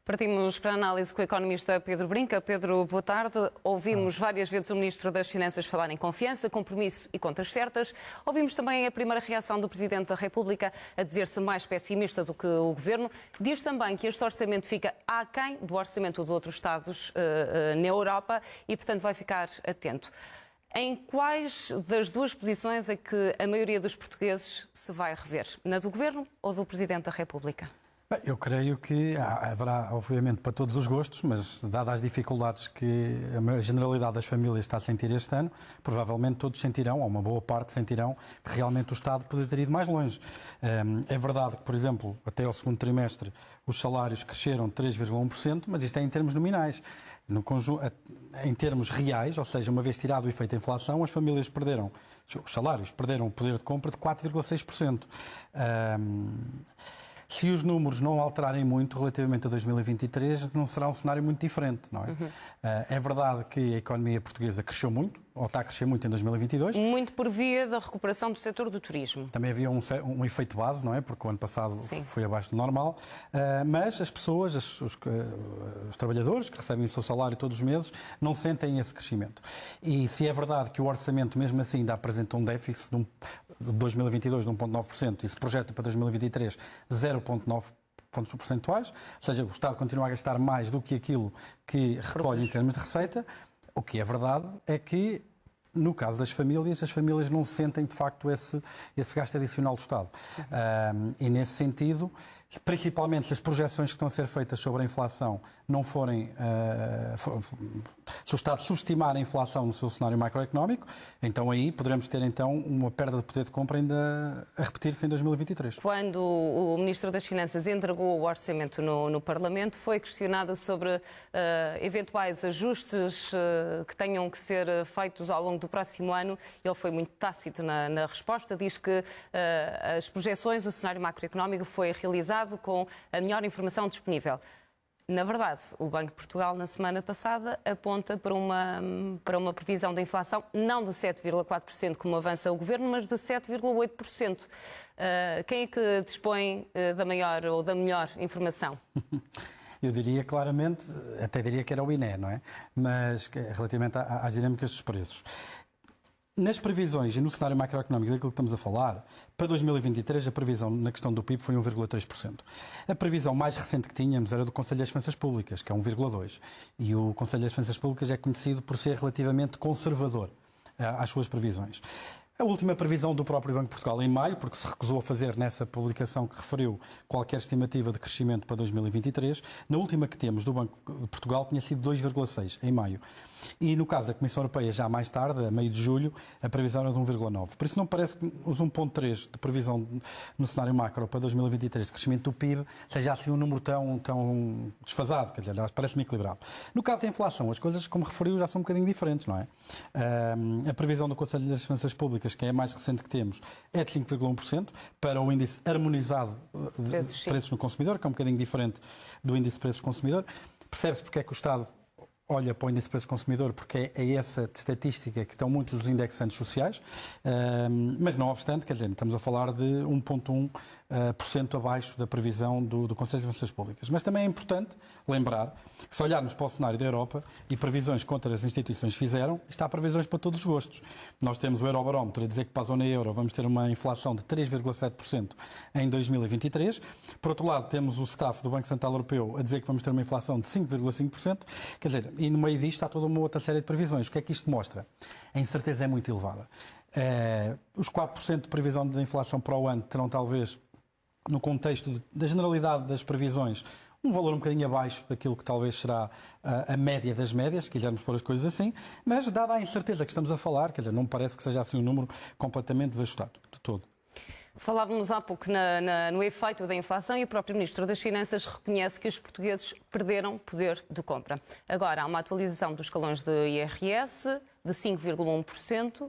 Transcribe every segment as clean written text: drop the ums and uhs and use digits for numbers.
Partimos para a análise com o economista Pedro Brinca. Pedro, boa tarde. Ouvimos várias vezes o Ministro das Finanças falar em confiança, compromisso e contas certas. Ouvimos também a primeira reação do Presidente da República a dizer-se mais pessimista do que o Governo. Diz também que este orçamento fica aquém do orçamento de outros Estados na Europa e, portanto, vai ficar atento. Em quais das duas posições é que a maioria dos portugueses se vai rever? Na do Governo ou do Presidente da República? Bem, eu creio que haverá, obviamente, para todos os gostos, mas dadas as dificuldades que a generalidade das famílias está a sentir este ano, provavelmente todos sentirão, ou uma boa parte sentirão, que realmente o Estado poderia ter ido mais longe. É verdade que, por exemplo, até ao segundo trimestre, os salários cresceram 3,1%, mas isto é em termos nominais. Em termos reais, ou seja, uma vez tirado o efeito da inflação, as famílias perderam, os salários perderam o poder de compra de 4,6%. Se os números não alterarem muito relativamente a 2023, não será um cenário muito diferente, não é? É verdade que a economia portuguesa cresceu muito, ou está a crescer muito em 2022. Muito por via da recuperação do setor do turismo. Também havia um efeito base, não é? Porque o ano passado Sim. foi abaixo do normal. Mas as pessoas, os trabalhadores que recebem o seu salário todos os meses, não sentem esse crescimento. E se é verdade que o orçamento, mesmo assim, ainda apresenta um déficit de 2022 de 1,9% e se projeta para 2023 0,9 pontos percentuais, ou seja, o Estado continua a gastar mais do que aquilo que recolhe em termos de receita. O que é verdade é que, no caso das famílias, as famílias não sentem, de facto, esse gasto adicional do Estado. E, nesse sentido, principalmente se as projeções que estão a ser feitas sobre a inflação não forem... se o Estado subestimar a inflação no seu cenário macroeconómico, então aí poderemos ter então uma perda de poder de compra ainda a repetir-se em 2023. Quando o Ministro das Finanças entregou o orçamento no Parlamento, foi questionado sobre eventuais ajustes que tenham que ser feitos ao longo do próximo ano. Ele foi muito tácito na resposta, diz que as projeções, o cenário macroeconómico foi realizado com a melhor informação disponível. Na verdade, o Banco de Portugal, na semana passada, aponta para uma previsão da inflação não de 7,4%, como avança o Governo, mas de 7,8%. Quem é que dispõe da maior ou da melhor informação? Eu diria claramente, até diria que era o INE, não é? Mas relativamente às dinâmicas dos preços. Nas previsões e no cenário macroeconómico daquilo que estamos a falar, para 2023 a previsão na questão do PIB foi 1,3%. A previsão mais recente que tínhamos era do Conselho das Finanças Públicas, que é 1,2%. E o Conselho das Finanças Públicas é conhecido por ser relativamente conservador às suas previsões. A última previsão do próprio Banco de Portugal em maio, porque se recusou a fazer nessa publicação que referiu qualquer estimativa de crescimento para 2023, na última que temos do Banco de Portugal tinha sido 2,6% em maio. E no caso da Comissão Europeia, já mais tarde, a meio de julho, a previsão era de 1,9%. Por isso não parece que os 1,3% de previsão no cenário macro para 2023 de crescimento do PIB seja assim um número tão desfasado, quer dizer, parece-me equilibrado. No caso da inflação, as coisas, como referiu, já são um bocadinho diferentes, não é? A previsão do Conselho das Finanças Públicas, que é a mais recente que temos, é de 5,1% para o índice harmonizado de preços no consumidor, que é um bocadinho diferente do índice de preços do consumidor. Percebe-se porque é que o Estado olha para o índice de preço do consumidor, porque é essa estatística que estão muitos dos indexantes sociais, mas não obstante, quer dizer, estamos a falar de 1,1% abaixo da previsão do Conselho de Finanças Públicas. Mas também é importante lembrar que se olharmos para o cenário da Europa e previsões que outras instituições fizeram, está previsões para todos os gostos. Nós temos o Eurobarómetro a dizer que para a zona euro vamos ter uma inflação de 3,7% em 2023. Por outro lado, temos o staff do Banco Central Europeu a dizer que vamos ter uma inflação de 5,5%. Quer dizer, e no meio disto está toda uma outra série de previsões. O que é que isto mostra? A incerteza é muito elevada. Os 4% de previsão de inflação para o ano terão talvez, no contexto da generalidade das previsões, um valor um bocadinho abaixo daquilo que talvez será a média das médias, se quisermos pôr as coisas assim, mas dada a incerteza que estamos a falar, quer dizer, não me parece que seja assim um número completamente desajustado, de todo. Falávamos há pouco no efeito da inflação e o próprio Ministro das Finanças reconhece que os portugueses perderam poder de compra. Agora, há uma atualização dos escalões de IRS de 5,1%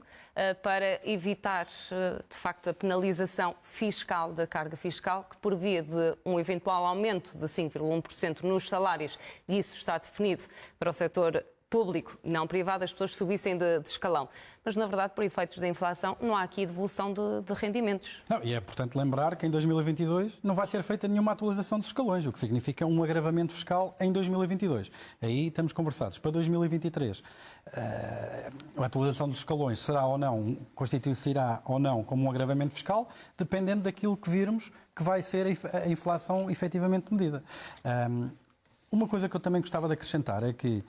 para evitar, de facto, a penalização fiscal da carga fiscal, que por via de um eventual aumento de 5,1% nos salários, e isso está definido para o setor público, não privado, as pessoas subissem de escalão. Mas, na verdade, por efeitos da inflação, não há aqui devolução de rendimentos. Não, e é importante lembrar que em 2022 não vai ser feita nenhuma atualização dos escalões, o que significa um agravamento fiscal em 2022. Aí estamos conversados. Para 2023, a atualização dos escalões será ou não, constituirá ou não como um agravamento fiscal, dependendo daquilo que virmos que vai ser a inflação efetivamente medida. Uma coisa que eu também gostava de acrescentar é que,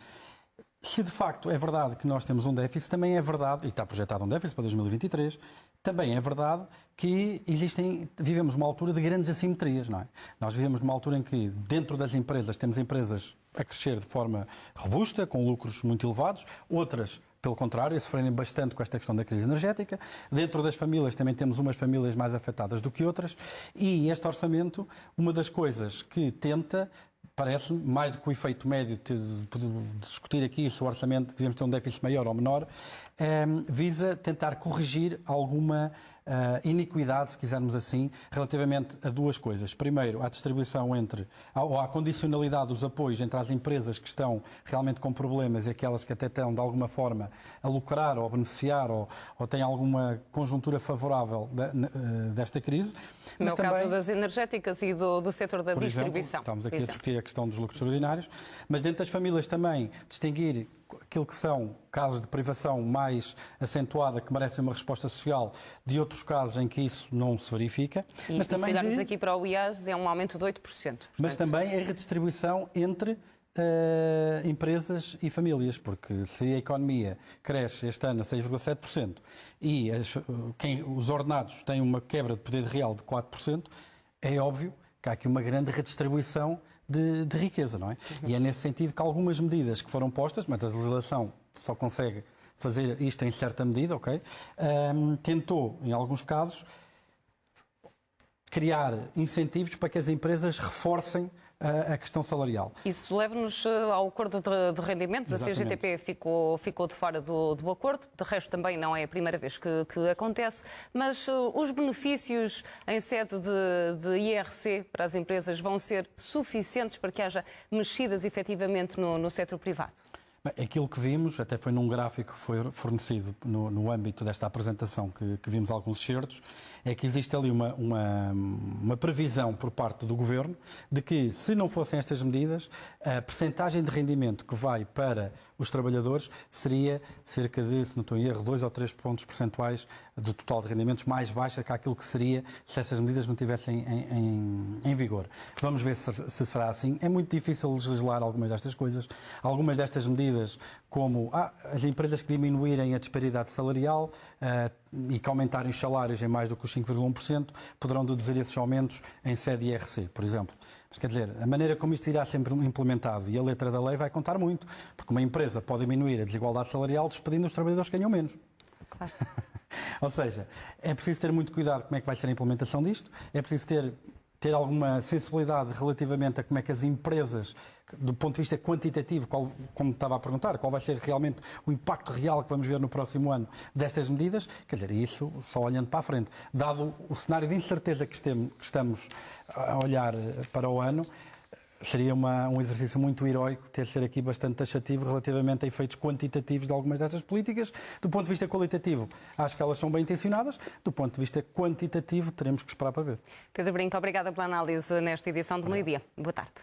se de facto é verdade que nós temos um déficit, também é verdade, e está projetado um déficit para 2023, também é verdade que vivemos uma altura de grandes assimetrias, não é? Nós vivemos numa altura em que, dentro das empresas, temos empresas a crescer de forma robusta, com lucros muito elevados, outras, pelo contrário, a sofrerem bastante com esta questão da crise energética. Dentro das famílias também temos umas famílias mais afetadas do que outras, e este orçamento, uma das coisas que tenta, parece-me, mais do que o efeito médio de discutir aqui se o orçamento devemos ter um déficit maior ou menor, visa tentar corrigir alguma iniquidade, se quisermos assim, relativamente a duas coisas. Primeiro, à distribuição ou à condicionalidade dos apoios entre as empresas que estão realmente com problemas e aquelas que até estão, de alguma forma, a lucrar ou a beneficiar ou têm alguma conjuntura favorável desta crise. No caso das energéticas e do setor da distribuição. Exemplo, estamos aqui a discutir a questão dos lucros extraordinários, mas dentro das famílias também distinguir aquilo que são casos de privação mais acentuada, que merecem uma resposta social, de outros casos em que isso não se verifica. Mas também se olharmos aqui para o IAS, é um aumento de 8%. Portanto... Mas também a redistribuição entre empresas e famílias, porque se a economia cresce este ano a 6,7% e os ordenados têm uma quebra de poder real de 4%, é óbvio que há aqui uma grande redistribuição de riqueza, não é? E é nesse sentido que algumas medidas que foram postas, mas a legislação só consegue fazer isto em certa medida, ok? Tentou, em alguns casos, criar incentivos para que as empresas reforcem a questão salarial. Isso leva-nos ao acordo de rendimentos. Exatamente. A CGTP ficou de fora do acordo. De resto, também não é a primeira vez que acontece. Mas os benefícios em sede de IRC para as empresas vão ser suficientes para que haja mexidas efetivamente no setor privado? Aquilo que vimos, até foi num gráfico que foi fornecido no âmbito desta apresentação que vimos alguns excertos, é que existe ali uma previsão por parte do Governo de que, se não fossem estas medidas, a percentagem de rendimento que vai para os trabalhadores seria cerca de, se não estou em erro, 2 ou 3 pontos percentuais do total de rendimentos, mais baixa que aquilo que seria se essas medidas não estivessem em vigor. Vamos ver se será assim. É muito difícil legislar algumas destas coisas. Algumas destas medidas, como as empresas que diminuírem a disparidade salarial e que aumentarem os salários em mais do que os 5,1%, poderão deduzir esses aumentos em sede IRC, por exemplo. Mas, quer dizer, a maneira como isto irá sempre implementado e a letra da lei vai contar muito, porque uma empresa pode diminuir a desigualdade salarial despedindo os trabalhadores que ganham menos. Claro. Ou seja, é preciso ter muito cuidado como é que vai ser a implementação disto, é preciso ter alguma sensibilidade relativamente a como é que as empresas, do ponto de vista quantitativo, como estava a perguntar, qual vai ser realmente o impacto real que vamos ver no próximo ano destas medidas, quer dizer, isso só olhando para a frente. Dado o cenário de incerteza que estamos a olhar para o ano, seria um exercício muito heroico ter de ser aqui bastante taxativo relativamente a efeitos quantitativos de algumas destas políticas. Do ponto de vista qualitativo, acho que elas são bem intencionadas. Do ponto de vista quantitativo, teremos que esperar para ver. Pedro Brinco, obrigada pela análise nesta edição do Meio-Dia. Boa tarde.